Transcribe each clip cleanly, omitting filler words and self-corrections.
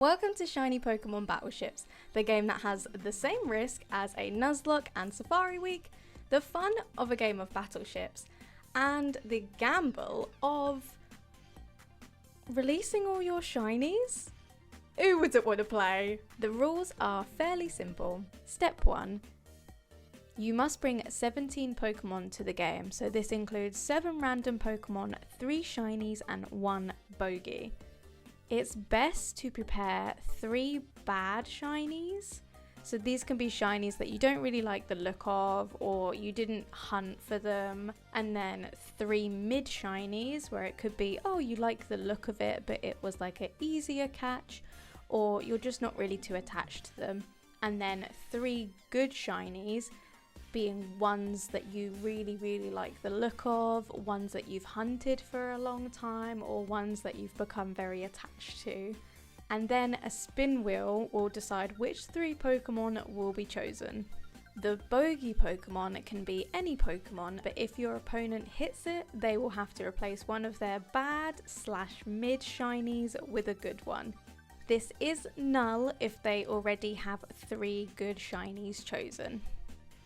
Welcome to Shiny Pokemon Battleships, the game that has the same risk as a Nuzlocke and Safari Week, the fun of a game of battleships, and the gamble of releasing all your shinies? Who wouldn't want to play? The rules are fairly simple. Step 1. You must bring 17 Pokemon to the game, so this includes 7 random Pokemon, 3 shinies and 1 bogey. It's best to prepare 3 bad shinies. So these can be shinies that you don't really like the look of, or you didn't hunt for them. And then 3 mid shinies, where it could be, oh, you like the look of it, but it was like an easier catch, or you're just not really too attached to them. And then 3 good shinies, being ones that you really like the look of, ones that you've hunted for a long time, or ones that you've become very attached to. And then a spin wheel will decide which 3 Pokemon will be chosen. The bogey Pokemon can be any Pokemon, but if your opponent hits it, they will have to replace one of their bad/mid shinies with a good one. This is null if they already have 3 good shinies chosen.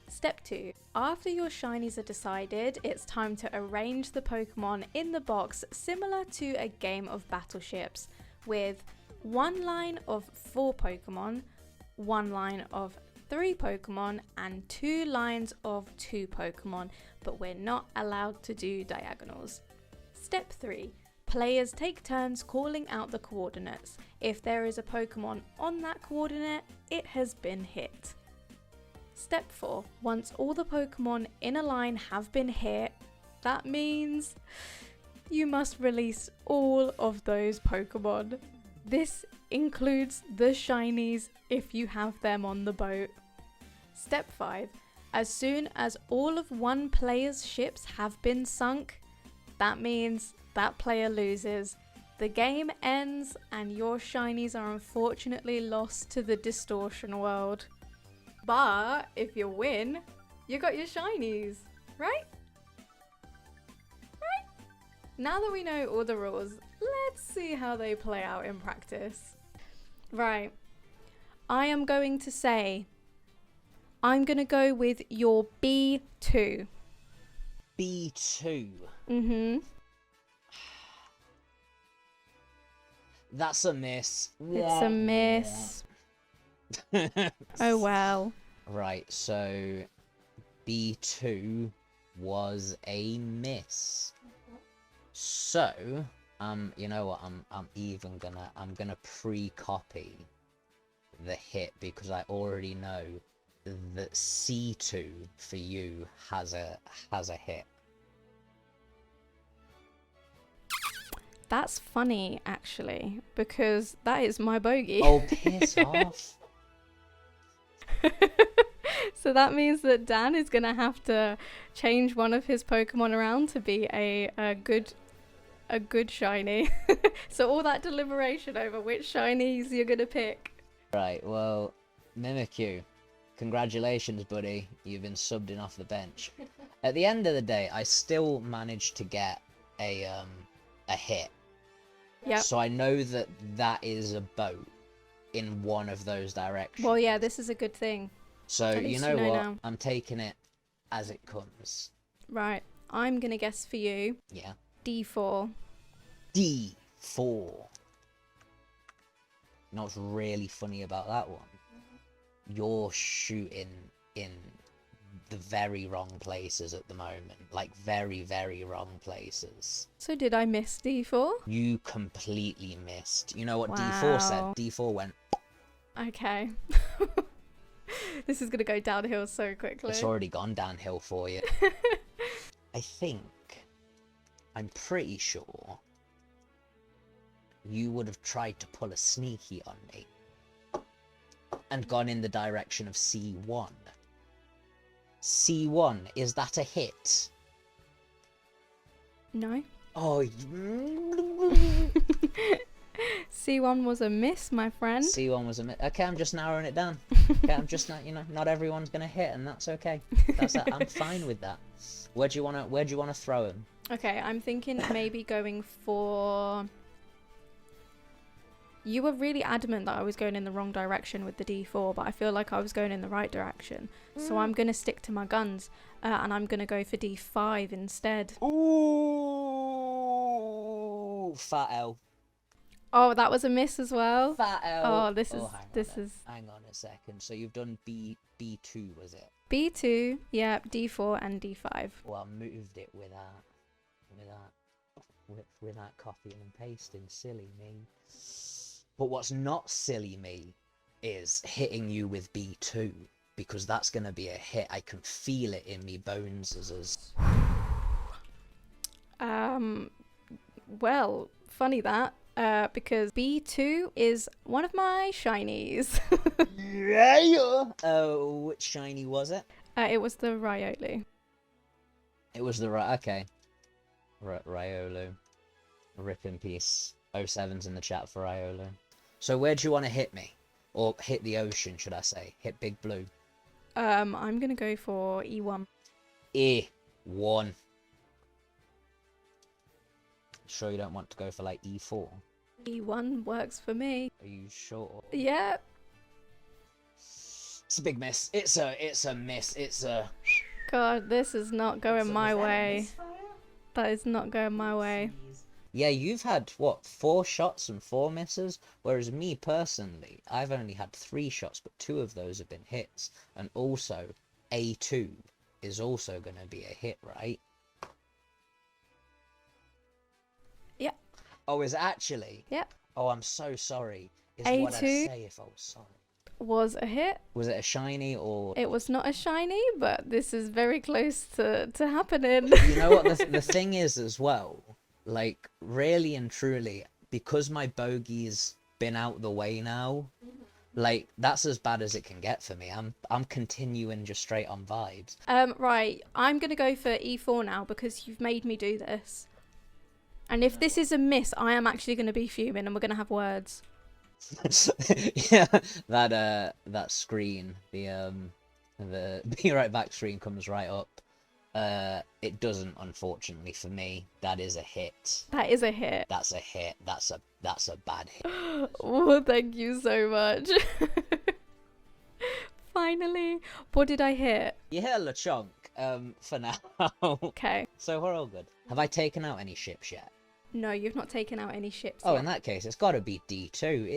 Step 2. After your shinies are decided, it's time to arrange the Pokemon in the box similar to a game of battleships, with 1 line of 4 Pokemon, 1 line of 3 Pokemon, and 2 lines of 2 Pokemon, but we're not allowed to do diagonals. Step 3. Players take turns calling out the coordinates. If there is a Pokemon on that coordinate, it has been hit. Step 4. Once all the Pokemon in a line have been hit, that means you must release all of those Pokemon. This includes the shinies if you have them on the boat. Step 5. As soon as all of one player's ships have been sunk, that means that player loses. The game ends and your shinies are unfortunately lost to the distortion world. But if you win, you got your shinies, right? Right? Now that we know all the rules, let's see how they play out in practice. Right. I am going to say, I'm going to go with your B2. B2? Mm-hmm. That's a miss. It's a miss. Oh well. Right, so B2 was a miss. So, you know what? I'm gonna pre-copy the hit because I already know that C2 for you has a hit. That's funny, actually, because that is my bogey. Oh, piss off. So that means that Dan is going to have to change one of his Pokemon around to be a good shiny. So all that deliberation over which shinies you're going to pick. Right, well, Mimikyu, congratulations, buddy. You've been subbed in off the bench. At the end of the day, I still managed to get a hit. Yep. So I know that is a boat in one of those directions. Well, yeah, this is a good thing. So you know what? Now. I'm taking it as it comes. Right. I'm going to guess for you. Yeah. D4. D4. You know what's really funny about that one? You're shooting in the very wrong places at the moment. Like, very wrong places. So did I miss D4? You completely missed. You know what Wow. D4 said? D4 went... Okay. This is going to go downhill so quickly. It's already gone downhill for you. I'm pretty sure you would have tried to pull a sneaky on me and gone in the direction of C1. C1, is that a hit? No. Oh, C1 was a miss, my friend. C1 was a miss. Okay, I'm just narrowing it down. Okay, I'm just not, not everyone's gonna hit, and that's okay. I'm fine with that. Where do you wanna throw him? Okay, I'm thinking maybe going for You were really adamant that I was going in the wrong direction with the D4, but I feel like I was going in the right direction. So I'm going to stick to my guns, and I'm going to go for D5 instead. Ooh, fat L. Oh, that was a miss as well. Fat L. Oh, this is. Hang on a second. So you've done B2, was it? B2, yeah, D4 and D5. Well, I moved it without copying and pasting. Silly me. But what's not silly me is hitting you with B2, because that's going to be a hit. I can feel it in me bones. Well, funny that, because B2 is one of my shinies. Yeah. Which shiny was it? It was the Riolu. It was the okay. Riolu. Rip in peace. 07's in the chat for Riolu. So where do you want to hit me? Or hit the ocean, should I say? Hit Big Blue. I'm gonna go for E1. E1. Sure you don't want to go for like E4? E1 works for me. Are you sure? Yeah. It's a big miss. It's a miss. It's a... God, this is not going my way. That is not going my way. Yeah, you've had, what, 4 shots and 4 misses? Whereas me, personally, I've only had 3 shots, but 2 of those have been hits. And also, A2 is also going to be a hit, right? Yeah. Oh, is it actually? Yep. Oh, I'm so sorry. Is A2 what I'd say if I was sorry. Was a hit. Was it a shiny or... It was not a shiny, but this is very close to happening. You know what the thing is as well? Like, really and truly, because my bogey's been out the way now, like, that's as bad as it can get for me. I'm continuing just straight on vibes. Right, I'm gonna go for E4 now because you've made me do this. And if this is a miss, I am actually gonna be fuming and we're gonna have words. Yeah, that screen, the be right back screen comes right up. It doesn't, unfortunately for me. That is a hit. That is a hit. That's a hit. That's a bad hit. Oh, thank you so much. Finally. What did I hit? You hit a Lechonk, for now. Okay. So we're all good. Have I taken out any ships yet? No, you've not taken out any ships Oh, yet. in that case, it's gotta be D2.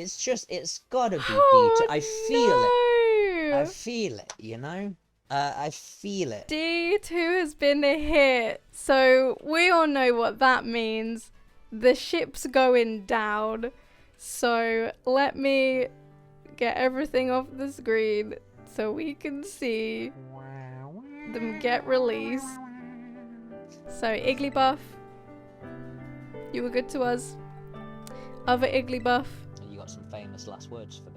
It's gotta be Oh, D2. I feel it. no! I feel it, you know? I feel it. D2 has been a hit. So we all know what that means. The ship's going down. So let me get everything off the screen so we can see them get released. So Igglybuff, you were good to us. Other Igglybuff. You got some famous last words for them.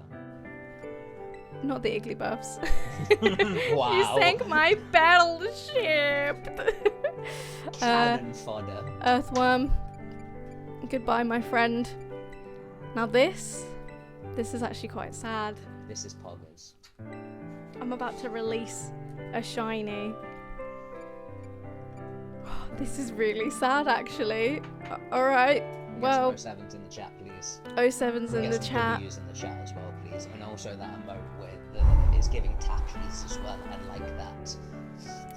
Not the Igglybuffs. Wow. You sank my battleship. Cannon fodder. Earthworm. Goodbye, my friend. Now this is actually quite sad. This is Poggers. I'm about to release a shiny. This is really sad, actually. Alright, well... 07's in the chat, please. 07's in the some chat. W's in the chat as well, please. And also that emote that is giving tackies as well. I like that.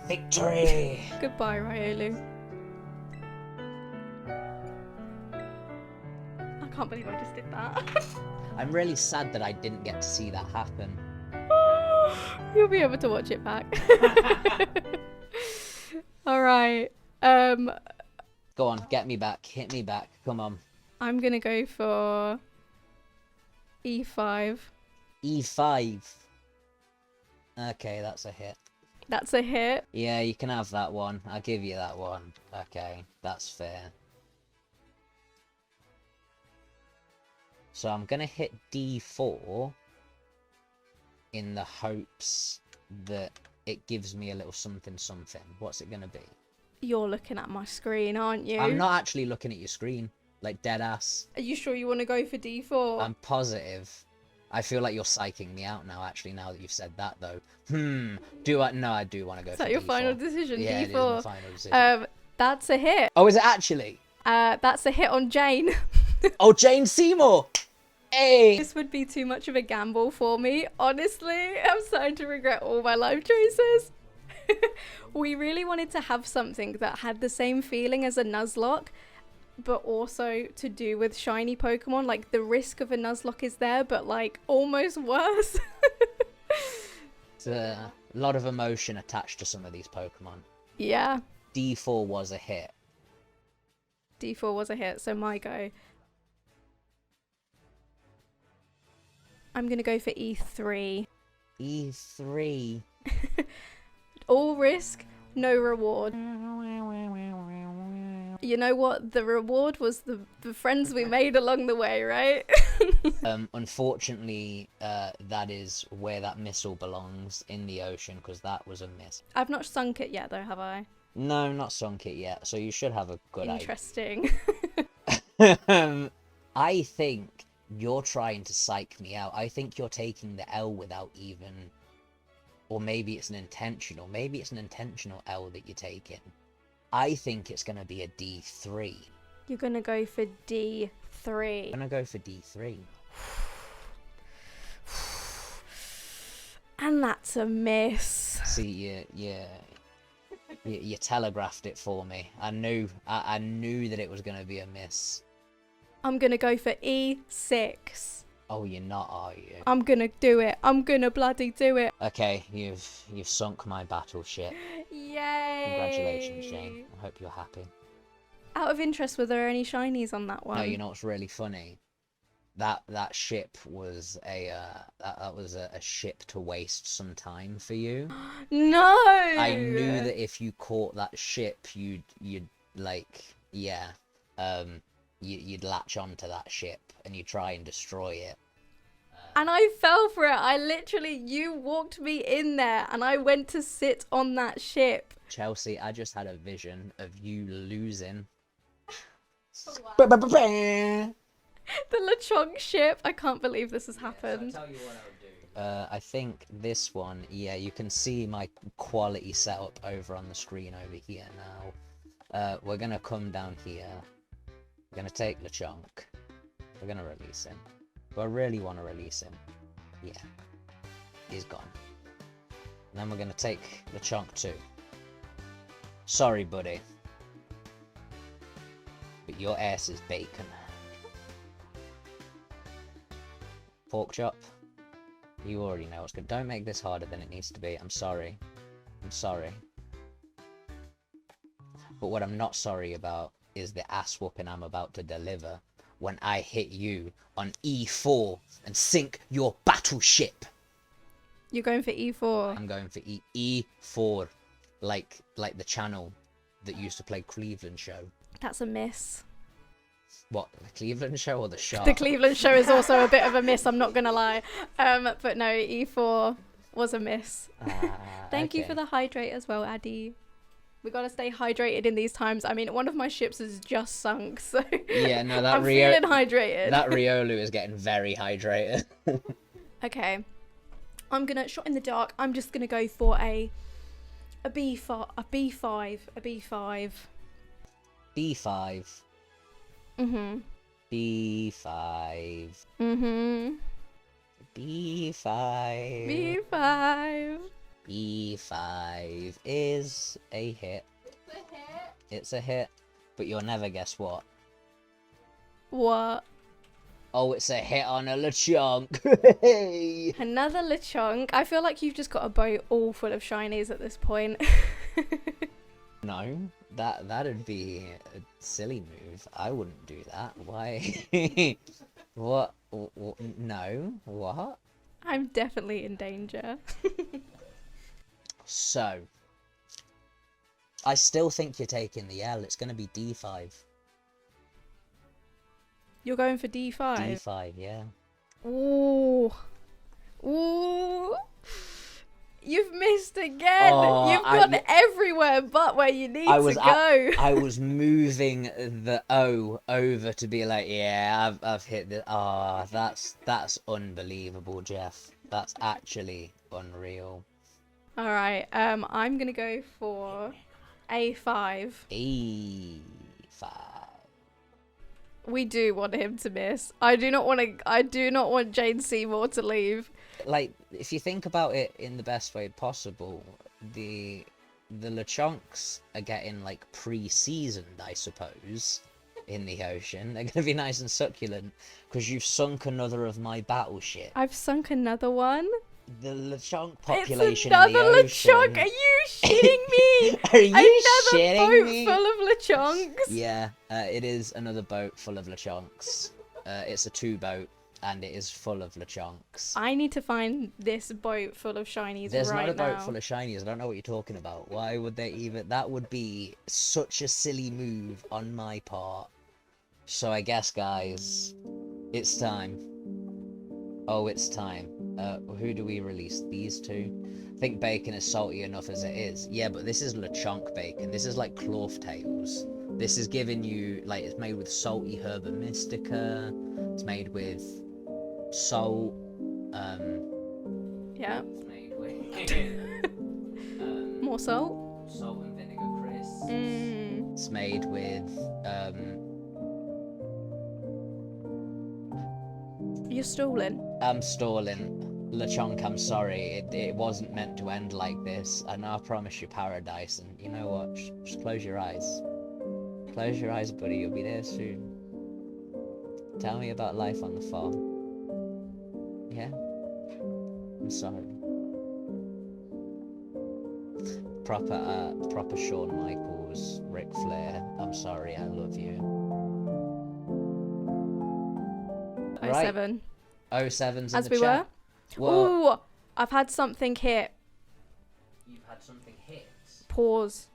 Victory! Goodbye, Riolu. I can't believe I just did that. I'm really sad that I didn't get to see that happen. You'll be able to watch it back. Alright. Go on, get me back. Hit me back. Come on. I'm gonna go for E5. E5. Okay, that's a hit. That's a hit. Yeah, you can have that one. I'll give you that one. Okay, that's fair. So I'm gonna hit D4 in the hopes that it gives me a little something something. What's it gonna be? You're looking at my screen, aren't you? I'm not actually looking at your screen, like dead ass. Are you sure you want to go for D4? I'm positive. I feel like you're psyching me out now, actually, now that you've said that, though. Do I? No, I do want to go for D4. Is that your final decision? Yeah, D4? it is my final decision. That's a hit. Oh, is it actually? That's a hit on Jane. Oh, Jane Seymour! Hey! This would be too much of a gamble for me. Honestly, I'm starting to regret all my life choices. We really wanted to have something that had the same feeling as a Nuzlocke, but also to do with shiny Pokemon. Like, the risk of a Nuzlocke is there, but like almost worse. It's a lot of emotion attached to some of these Pokemon. Yeah. D4 was a hit. D4 was a hit, so my go. I'm gonna go for E3. E3. All risk, no reward. You know what? The reward was the friends we made along the way, right? Unfortunately, that is where that missile belongs, in the ocean, because that was a miss. I've not sunk it yet, though, have I? No, not sunk it yet, so you should have a good Interesting. idea. I think you're trying to psych me out. I think you're taking the L without even... Or maybe it's an intentional. Maybe it's an intentional L that you're taking. I think it's going to be a D3. You're going to go for D3. I'm going to go for D3. And that's a miss. See, you telegraphed it for me. I knew that it was going to be a miss. I'm going to go for E6. Oh, you're not, are you? I'm going to do it. I'm going to bloody do it. Okay, you've sunk my battleship. Yay! Congratulations, Jane. I hope you're happy. Out of interest, were there any shinies on that one? No, you know what's really funny? That ship was that was a ship to waste some time for you. No! I knew that if you caught that ship, you'd like, yeah, you'd latch onto that ship and you try and destroy it. And I fell for it. You walked me in there and I went to sit on that ship. Chelsea, I just had a vision of you losing. Oh, wow. The Lechonk ship. I can't believe this has happened. So I'll tell you what I would do. I think this one, yeah, you can see my quality setup over on the screen over here now. We're gonna come down here. We're gonna take Lechonk. We're gonna release him. Do I really want to release him? Yeah. He's gone. And then we're gonna take Lechonk too. Sorry, buddy. But your ass is bacon. Pork chop. You already know what's good. Don't make this harder than it needs to be. I'm sorry. I'm sorry. But what I'm not sorry about is the ass whooping I'm about to deliver when I hit you on E4 and sink your battleship. You're going for E4. I'm going for E4, like the channel that used to play Cleveland Show. That's a miss. What, the Cleveland Show or the Shark? The Cleveland Show is also a bit of a miss, I'm not going to lie. But no, E4 was a miss. Thank you for the hydrate as well, Addy. We got to stay hydrated in these times. I mean, one of my ships is just sunk, so yeah, no, that I'm feeling hydrated. That Riolu is getting very hydrated. Okay. I'm going to, shot in the dark, I'm just going to go for a B5. B5. Mm-hmm. B5. Mm-hmm. B5. B5. B5 is a hit. It's a hit. It's a hit, but you'll never guess what. What? Oh, it's a hit on a Lechonk. Hey! Another Lechonk. I feel like you've just got a boat all full of shinies at this point. No, that'd be a silly move. I wouldn't do that. Why? What? No. What? I'm definitely in danger. So, I still think you're taking the L. It's going to be D5. You're going for D5? D5, yeah. Ooh. Ooh. You've missed again. Oh, You've gone everywhere but where you need to go. I was moving the O over to be like, yeah, I've hit the... Ah, that's unbelievable, Jeff. That's actually unreal. All right. I'm gonna go for A5. A5. We do want him to miss. I do not want Jane Seymour to leave. Like, if you think about it in the best way possible, the Lechonks are getting like pre-seasoned, I suppose, in the ocean. They're gonna be nice and succulent because you've sunk another of my battleship. I've sunk another one. The Lechonk population it's in the another ocean. Lechonk. Are you shitting me? Are you shitting Another boat me? full of Lechonks. Yeah, it is another boat full of Lechonks. It's a 2-boat, and it is full of Lechonks. I need to find this boat full of shinies. There's right not a boat now. full of shinies. I don't know what you're talking about. Why would they even? That would be such a silly move on my part. So I guess, guys, it's time. Oh, it's time. Who do we release? These two? I think bacon is salty enough as it is. Yeah, but this is Lechonk bacon. This is like cloth tails. This is giving you, like, it's made with salty herba mystica. It's made with salt. Yeah. It's made with More salt. salt and vinegar crisps. It's made with You're stalling. I'm stalling. Lechonk, I'm sorry. It wasn't meant to end like this. And I promise you paradise. And you know what? Just close your eyes. Close your eyes, buddy. You'll be there soon. Tell me about life on the farm. Yeah? I'm sorry. Proper Shawn Michaels, Ric Flair. I'm sorry, I love you. Right. 07. 07's in As the we chat. were. Well, Ooh, I've had something hit. you've had something hit. Pause.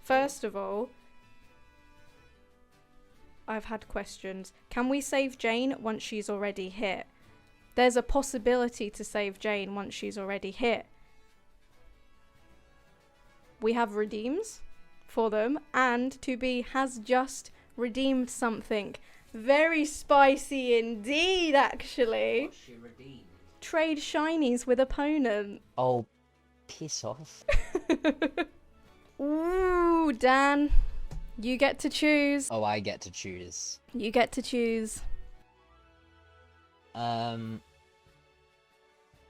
First of all, I've had questions. Can we save Jane once she's already hit? There's a possibility to save Jane once she's already hit. We have redeems for them, and 2B has just redeemed something very spicy indeed, actually. What's she redeemed? Trade shinies with opponent. Oh, piss off. Ooh, Dan, you get to choose. Oh, I get to choose. You get to choose. I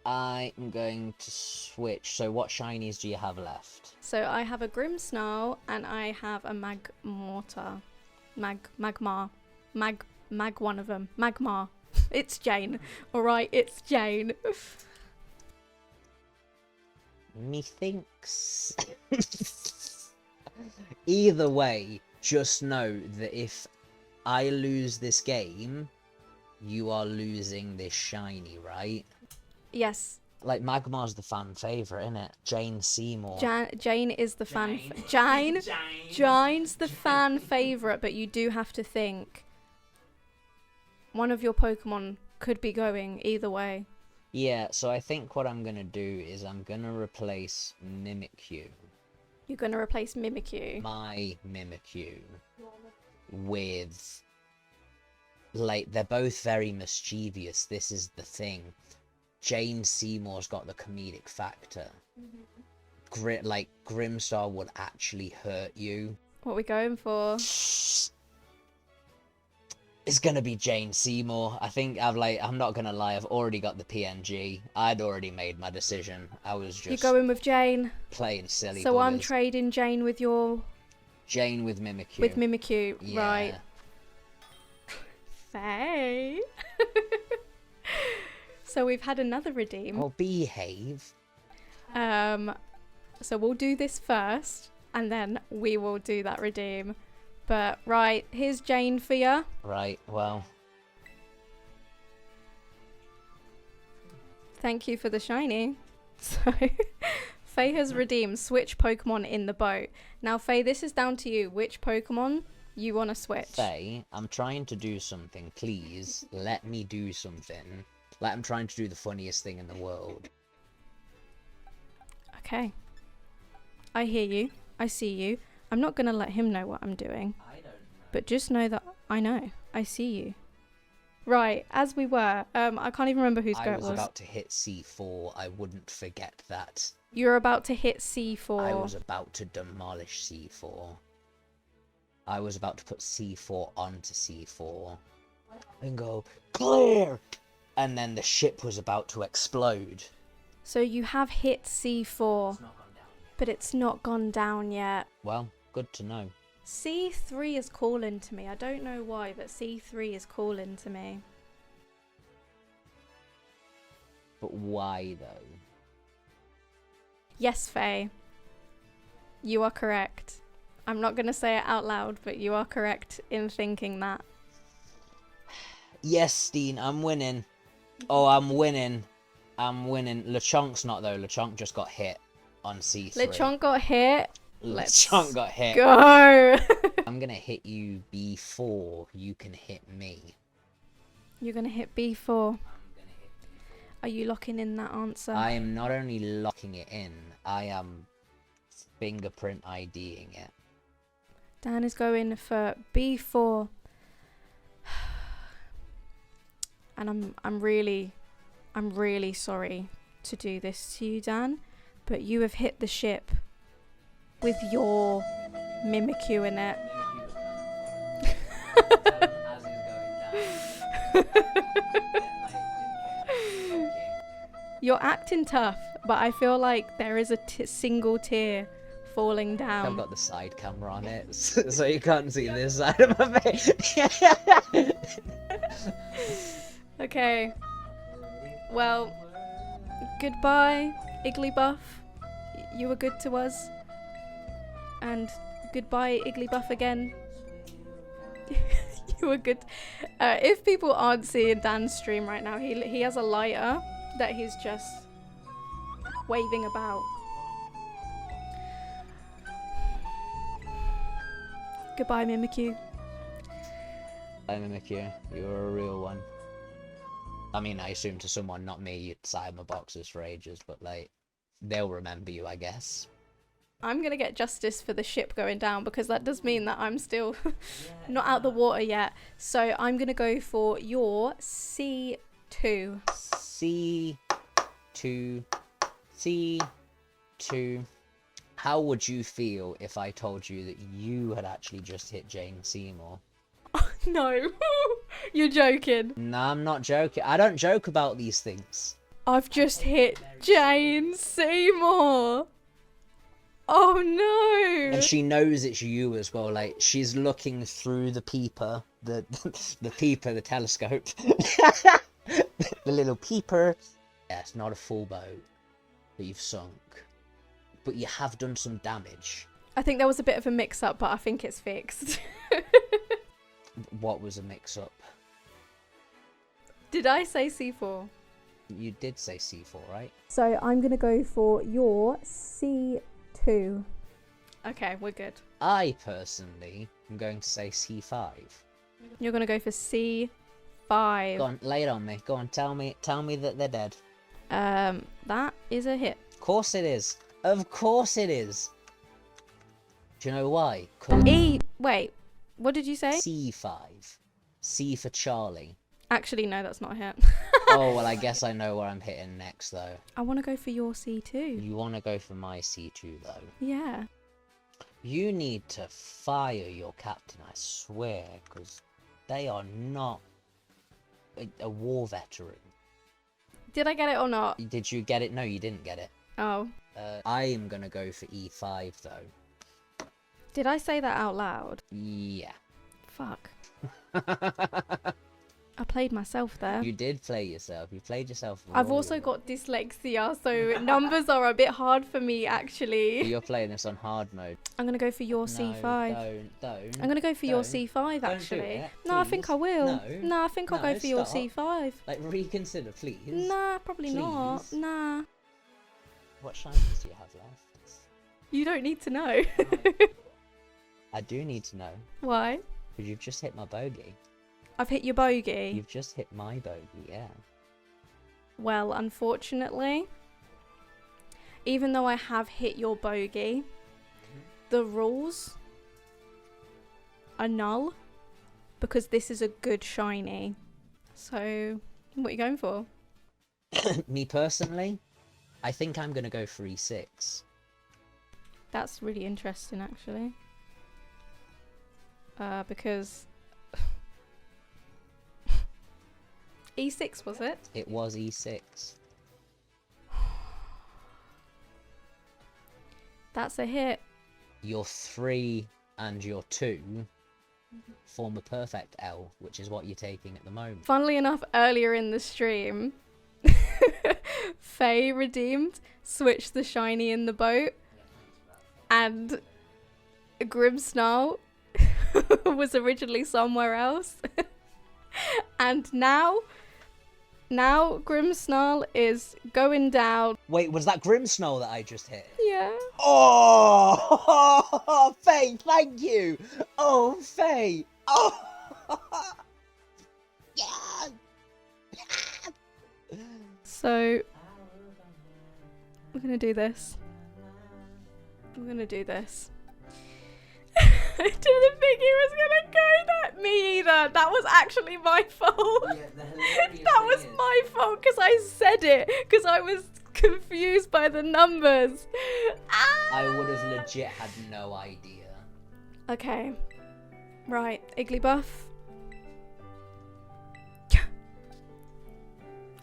am going to switch. So what shinies do you have left? So I have a Grimmsnarl and I have a Magmortar. Magmar. Mag one of them. Magmar. It's Jane. Alright, it's Jane. Methinks. Either way, just know that if I lose this game, you are losing this shiny, right? Yes. Like, Magmar's the fan favourite, innit? Jane Seymour. Jane is the fan. Jane's the fan favourite, but you do have to think. One of your Pokemon could be going either way. Yeah, so I think what I'm gonna do is I'm gonna replace Mimikyu. You're going to replace Mimikyu. My Mimikyu with, like, they're both very mischievous. This is the thing. Jane Seymour's got the comedic factor. Grimmstar would actually hurt you. What are we going for? It's gonna be Jane Seymour. I think I'm not gonna lie, I've already got the PNG. I'd already made my decision. I was just You're going with Jane. playing silly. So I'm buggers. trading Jane with your... Jane with Mimikyu. With Mimikyu, Yeah. right. Faye. So we've had another redeem. Oh, behave. So we'll do this first, and then we will do that redeem. But, right, here's Jane for you. Right, well. Thank you for the shiny. So, Faye has redeemed switch Pokemon in the boat. Now, Faye, this is down to you. Which Pokemon you want to switch? Faye, I'm trying to do something. Please, let me do something. Like, I'm trying to do the funniest thing in the world. Okay. I hear you. I see you. I'm not going to let him know what I'm doing. I don't know. But just know that I know. I see you. Right, as we were, I can't even remember whose go I it was was. about to hit C4. I wouldn't forget that. You're about to hit C4. I was about to demolish C4. I was about to put C4 onto C4 and go, clear! And then the ship was about to explode. So you have hit C4, but it's not gone down yet. Well, good to know. C3 is calling to me. I don't know why, but C3 is calling to me. But why, though? Yes, Faye. You are correct. I'm not going to say it out loud, but you are correct in thinking that. Yes, Steen, I'm winning. Oh, I'm winning. I'm winning. Lechonk's not, though. Lechonk just got hit on C3. Lechonk got hit. Lechonk got hit. Go! I'm going to hit you before you can hit me. You're going to hit B4. Are you locking in that answer? I am not only locking it in, I am fingerprint IDing it. Dan is going for B4. And I'm really sorry to do this to you, Dan, but you have hit the ship with your Mimikyu in it. You're acting tough, but I feel like there is a single tear falling down. I've got the side camera on it, so you can't see this side of my face. Okay. Well, goodbye, Igglybuff. You were good to us. And goodbye, Igglybuff again. You were good. If people aren't seeing Dan's stream right now, he has a lighter that he's just waving about. Goodbye, Mimikyu. I Mimikyu, you're a real one. I mean, I assume to someone, not me, you'd side my boxes for ages, but like, they'll remember you, I guess. I'm gonna get justice for the ship going down because that does mean that I'm still not out the water yet. So I'm gonna go for your C2. C2. C2. How would you feel if I told you that you had actually just hit Jane Seymour? No, you're joking. Nah, I'm not joking. I don't joke about these things. I've just hit Jane Seymour. Oh no! And she knows it's you as well. Like, she's looking through the peeper, the peeper, the telescope, the little peeper. Yeah, it's not a full boat that you've sunk, but you have done some damage. I think there was a bit of a mix-up, but I think it's fixed. What was a mix-up? Did I say C4? You did say C4, right? So I'm gonna go for your C2. Okay, we're good. I personally am going to say C5. You're gonna go for C5. Go on, lay it on me. Go on, tell me that they're dead. That is a hit. Of course it is. Of course it is. Do you know why? Wait, what did you say? C5. C for Charlie. Actually, no, that's not a hit. Oh, well, I guess I know where I'm hitting next, though. I want to go for your C2. You want to go for my C2, though? Yeah. You need to fire your captain, I swear, because they are not a war veteran. Did I get it or not? Did you get it? No, you didn't get it. Oh. I am going to go for E5, though. Did I say that out loud? Yeah. Fuck. I played myself there. You did play yourself. You played yourself. I've also got dyslexia, so numbers are a bit hard for me, actually. You're playing this on hard mode. I'm going to go for your C5. Don't. I'm going to go for your C5, actually. Don't do it, no, I think I will. No, I think I'll go for your stop. C5. Like, reconsider, please. Nah, probably not. Nah. What shinies do you have left? You don't need to know. I do need to know. Why? Because you've just hit my bogey. I've hit your bogey. You've just hit my bogey, yeah. Well, unfortunately, even though I have hit your bogey, the rules are null because this is a good shiny. So, what are you going for? Me personally, I think I'm going to go for E6. That's really interesting, actually. Because E6 was it? It was E6. That's a hit. Your 3 and your 2 form a perfect L, which is what you're taking at the moment. Funnily enough, earlier in the stream, Faye redeemed, switched the shiny in the boat, and Grimmsnarl was originally somewhere else. And now Grimmsnarl is going down. Wait, was that Grimmsnarl that I just hit? Yeah. Oh, Faye, thank you. Oh, Faye. Oh, yeah. So we're gonna do this. We're gonna do this. I didn't think he was gonna go that. Me either. That was actually my fault. Yeah, That was my fault because I said it because I was confused by the numbers. I would have legit had no idea. Okay. Right, Igglybuff.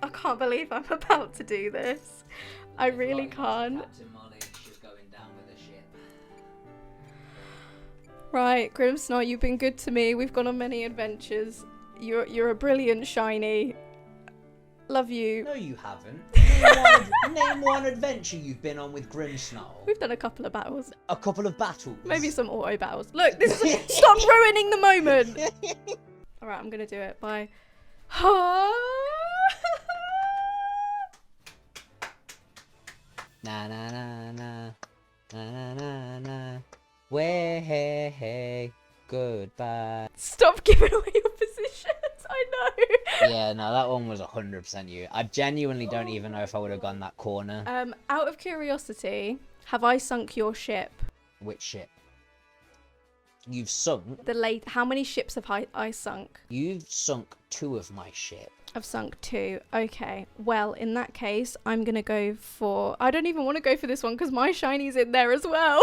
I can't believe I'm about to do this. I really can't. Captain Molly, she's going down with the ship. Right, Grimmsnarl, you've been good to me. We've gone on many adventures. You're a brilliant shiny. Love you. No, you haven't. Name one adventure you've been on with Grimmsnarl. We've done a couple of battles. A couple of battles. Maybe some auto battles. Look, this is stop ruining the moment. Alright, I'm gonna do it. Bye. Na na na na na na na na. Way goodbye. Stop giving away your positions. I know. Yeah, no, that one was 100% you. I genuinely don't even know if I would have gone that corner. Out of curiosity, have I sunk your ship? Which ship? You've sunk. How many ships have I sunk? You've sunk 2 of my ship. I've sunk 2. Okay. Well, in that case, I'm gonna go for. I don't even want to go for this one because my shiny's in there as well.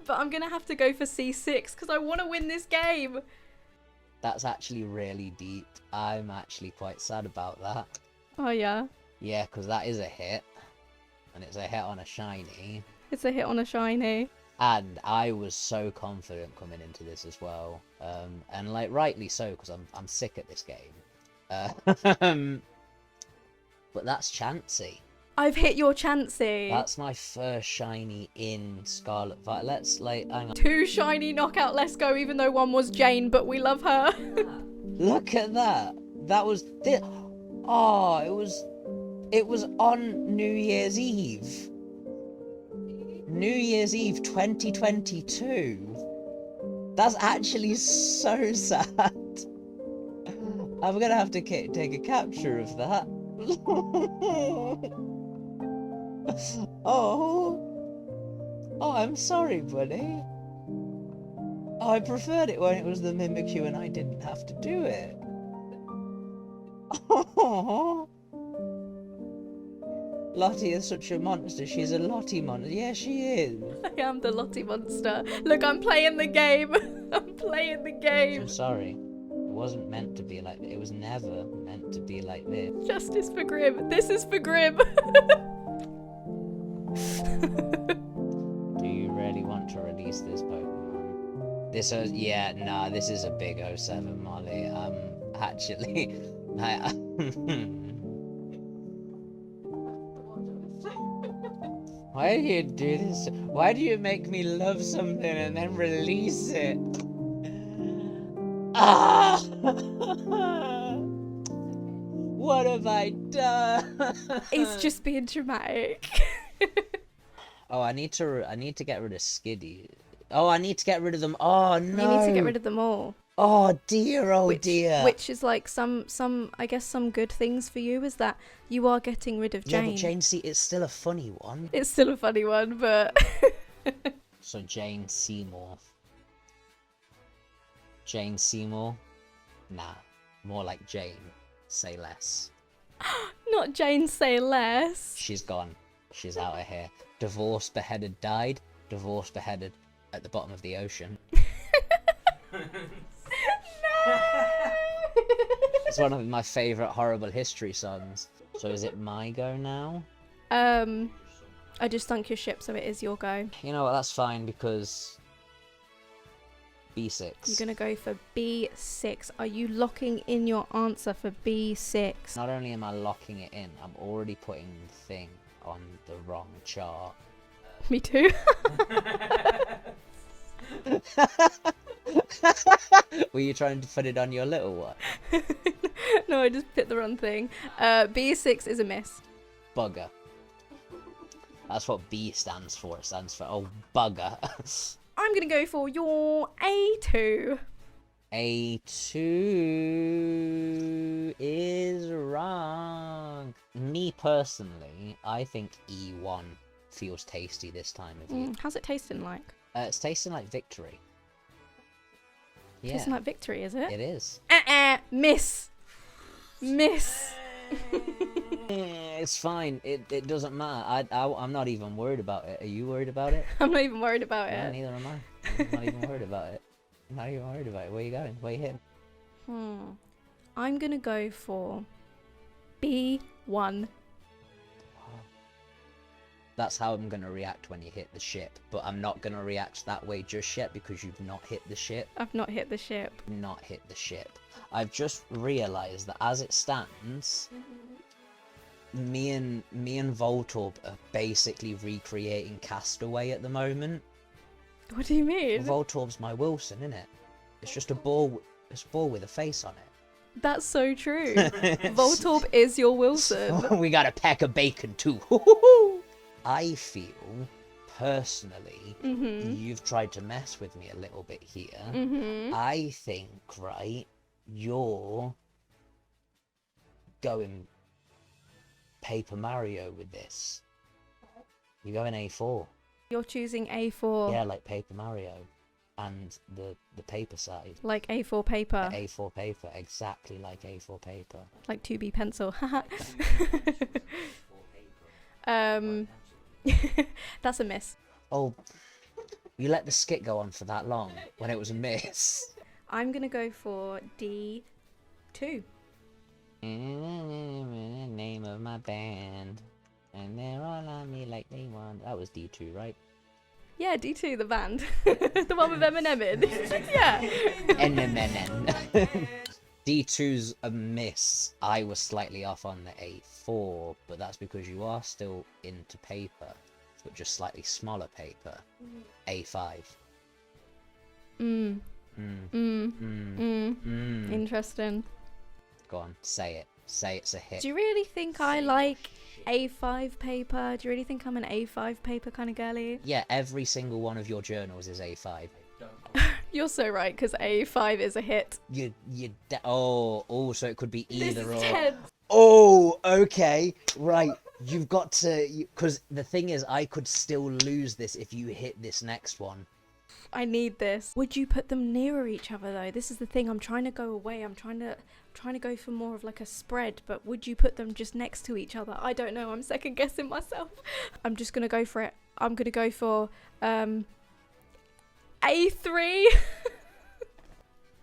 But I'm gonna have to go for C6 because I want to win this game. That's actually really deep. I'm actually quite sad about that. Oh yeah. Yeah, because that is a hit. And it's a hit on a shiny. It's a hit on a shiny. And I was so confident coming into this as well. And like rightly so, because I'm sick at this game. But that's Chansey. I've hit your Chansey. That's my first shiny in Scarlet Violet. Let's like hang on. 2 shiny knockout, let's go, even though one was Jane, but we love her. Look at that. That was oh, it was on New Year's Eve. New Year's Eve 2022. That's actually so sad. I'm gonna have to take a capture of that. Oh, I'm sorry, buddy. Oh, I preferred it when it was the Mimikyu and I didn't have to do it. Oh, Lottie is such a monster. She's a Lottiemon. Yeah, she is. I am the Lottie monster. Look, I'm playing the game. I'm playing the game. I'm sorry. It wasn't meant to be like this. It was never meant to be like this. Justice for Grimm. This is for Grimm. Do you really want to release this Pokemon? This is, yeah, nah, this is a big 07, Molly. Actually, Why do you do this? Why do you make me love something and then release it? Ah! What have I done? It's just being dramatic. Oh, I need to get rid of Skiddy. Oh, I need to get rid of them. Oh no! You need to get rid of them all. Oh dear, dear. Which is like some I guess some good things for you is that you are getting rid of Jane. Yeah, but Jane, see, it's still a funny one. It's still a funny one, but. So Jane Seymour. Jane Seymour? Nah, more like Jane. Say less. Not Jane Say Less. She's gone. She's out of here. Divorced, beheaded, died. Divorced, beheaded, at the bottom of the ocean. It's one of my favourite horrible history songs. So is it my go now? I just sunk your ship, so it is your go. You know what, that's fine because B6. You're gonna go for B6. Are you locking in your answer for B6? Not only am I locking it in, I'm already putting the thing on the wrong chart. Me too. Were you trying to put it on your little one? No, I just picked the wrong thing. B6 is a miss. Bugger. That's what B stands for. It stands for, oh, bugger. I'm gonna go for your A2. A2 is wrong. Me personally, I think E1 feels tasty this time of year. How's it tasting like? It's tasting like victory. Yeah, Tasting like victory, is it? it is. Miss. Miss. It's fine. It doesn't matter. I'm not even worried about it. Are you worried about it? I'm not even worried about No, it. neither am I. I'm not even worried about it. I'm not even worried about it. Where are you going? Where are you hitting? I'm gonna go for B1. That's how I'm gonna react when you hit the ship, but I'm not gonna react that way just yet because you've not hit the ship. I've not hit the ship. Not hit the ship. I've just realised that as it stands, me and Voltorb are basically recreating Castaway at the moment. What do you mean? Voltorb's my Wilson, isn't it? It's just a ball. It's a ball with a face on it. That's so true. Voltorb is your Wilson. We got a pack of bacon too. I feel, personally, you've tried to mess with me a little bit here. I think, right, you're going Paper Mario with this. You're going A4. You're choosing A4. Yeah, like Paper Mario. And the paper side. Like A4 paper. A4 paper, exactly like A4 paper. Like 2B pencil. That's a miss. Oh, you let the skit go on for that long when it was a miss. I'm gonna go for D2. Name of my band, and they're all on me like they want. That was D2, right? Yeah, D2, the band. The one with Eminem in. Yeah. Eminem. D2's a miss. I was slightly off on the A4, but that's because you are still into paper, but just slightly smaller paper. A5. Interesting. Go on, say it. Say it's a hit. Do you really think I like A5 paper? Do you really think I'm an A5 paper kind of girly? Yeah, every single one of your journals is A5. You're so right, because A5 is a hit. So it could be either This is or. tense. Oh, okay, right. You've got to, because the thing is, I could still lose this if you hit this next one. I need this. Would you put them nearer each other though? This is the thing. I'm trying to go away. I'm trying to go for more of like a spread. But would you put them just next to each other? I don't know. I'm second guessing myself. I'm just gonna go for it. I'm gonna go for A3.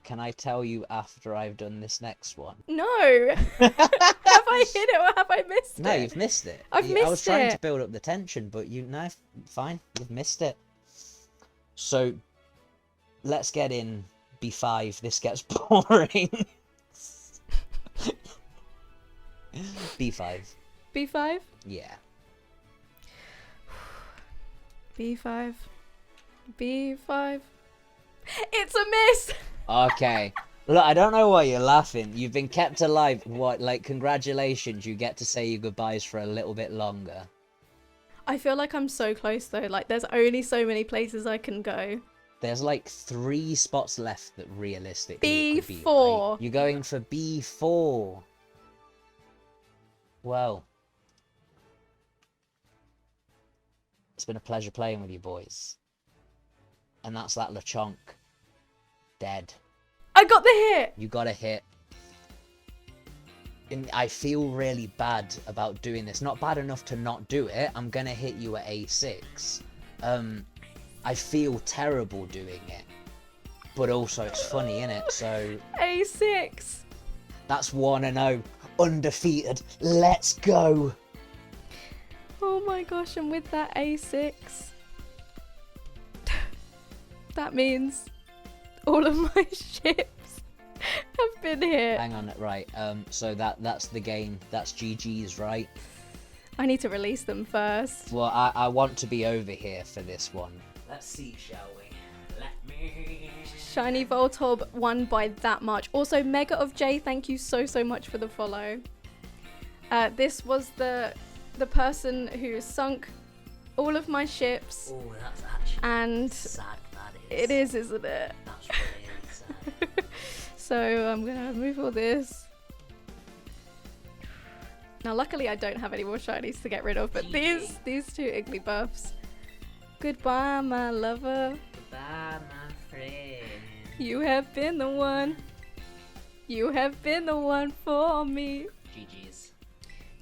Can I tell you after I've done this next one? No. Have I hit it or have I missed it? No, you've missed it. I've missed it. I was trying to build up the tension, but fine. You've missed it. So, let's get in B5. This gets boring. B5. B5? Yeah. B5. B5. It's a miss! Okay. Look, I don't know why you're laughing. You've been kept alive. What, like, congratulations. You get to say your goodbyes for a little bit longer. I feel like I'm so close though. Like, there's only so many places I can go. There's like 3 spots left that realistically it could be, B4. right? You're going for B4. Well, it's been a pleasure playing with you boys. And that's that Lechonk. Dead. I got the hit! You got a hit. And I feel really bad about doing this. Not bad enough to not do it. I'm gonna hit you at A6. I feel terrible doing it. but also it's funny, innit? So A6. that's 1-0, undefeated. Let's go. Oh my gosh, and with that A6, that means all of my ships have been hit. Hang on, right? So that's the game. That's GG's, right? I need to release them first. Well, I want to be over here for this one. Let's see, shall we? Let me. Shiny Voltorb won by that much. Also, Mega of J, thank you so much for the follow. This was the person who sunk all of my ships. Oh, that's actually and sad. That is. It is, isn't it? That's really sad. So I'm gonna move all this. Now, luckily, I don't have any more shinies to get rid of, but these two Iggly buffs. Goodbye, my lover. Goodbye, my friend. You have been the one. You have been the one for me. GG's.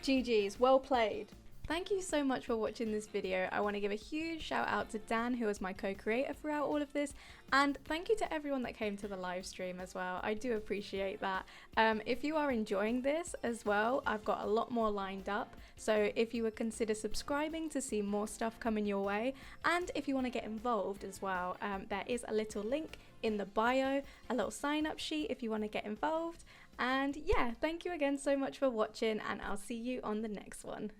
GG's, well played. Thank you so much for watching this video. I want to give a huge shout out to Dan, who was my co-creator throughout all of this, and thank you to everyone that came to the live stream as well. I do appreciate that. If you are enjoying this as well, I've got a lot more lined up, so if you would consider subscribing to see more stuff coming your way, and if you want to get involved as well, there is a little link in the bio, a little sign up sheet if you want to get involved. And yeah, thank you again so much for watching, and I'll see you on the next one.